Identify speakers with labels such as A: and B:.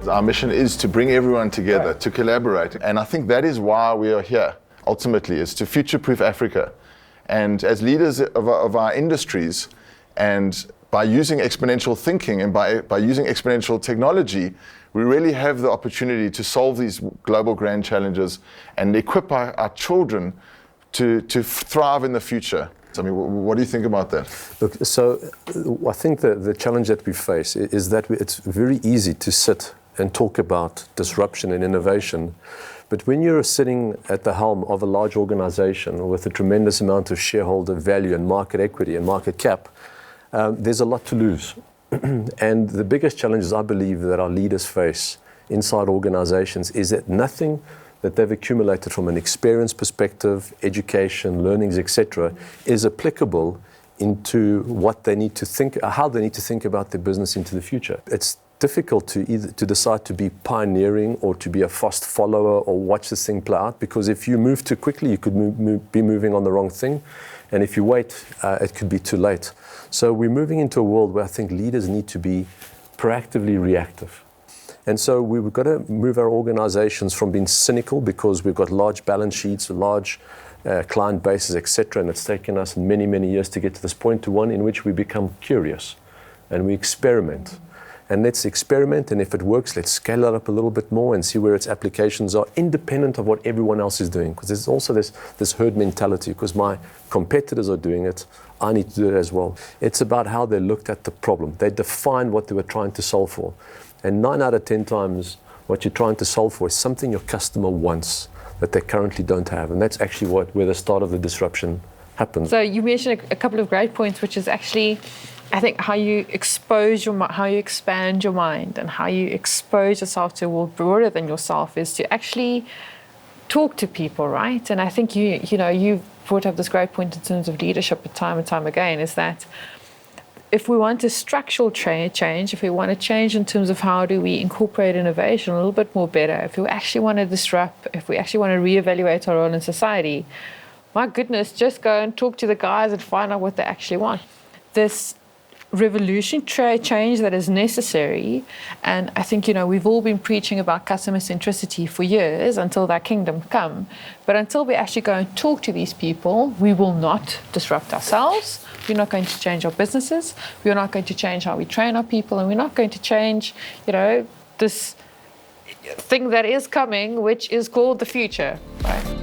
A: Our mission is to bring everyone together, to collaborate. And I think that is why we are here, ultimately, is to future-proof Africa. And as leaders of our industries, and by using exponential thinking and by using exponential technology, we really have the opportunity to solve these global grand challenges and equip our children to thrive in the future. I mean, what do you think about that?
B: Look, so I think the challenge that we face is that it's very easy to sit and talk about disruption and innovation. But when you're sitting at the helm of a large organization with a tremendous amount of shareholder value and market equity and market cap, there's a lot to lose. And the biggest challenges I believe that our leaders face inside organizations is that nothing that they've accumulated from an experience perspective, education, learnings, etc., is applicable into what they need to think, how they need to think about their business into the future. It's difficult to decide to be pioneering or to be a fast follower or watch this thing play out, because if you move too quickly, you could be moving on the wrong thing. And if you wait, it could be too late. So we're moving into a world where I think leaders need to be proactively reactive. And so we've got to move our organizations from being cynical because we've got large balance sheets, large client bases, etc. And it's taken us many, many years to get to this point, to one in which we become curious and we experiment. And let's experiment, and if it works, let's scale it up a little bit more and see where its applications are, independent of what everyone else is doing. Because there's also this herd mentality, because my competitors are doing it, I need to do it as well. It's about how they looked at the problem. They defined what they were trying to solve for. And 9 out of 10 times, what you're trying to solve for is something your customer wants that they currently don't have. And that's actually where the start of the disruption happens.
C: So you mentioned a couple of great points, which is actually, I think, how you expose how you expand your mind and how you expose yourself to a world broader than yourself is to actually talk to people, right? And I think you've brought up this great point in terms of leadership time and time again, is that if we want a structural change, if we want to change in terms of how do we incorporate innovation a little bit more better, if we actually want to disrupt, if we actually want to reevaluate our role in society, my goodness, just go and talk to the guys and find out what they actually want. This revolutionary change that is necessary, and I think we've all been preaching about customer centricity for years until that kingdom come, but until we actually go and talk to these people, we will not disrupt ourselves. We're not going to change our businesses, we're not going to change how we train our people, and we're not going to change this thing that is coming, which is called the future, right?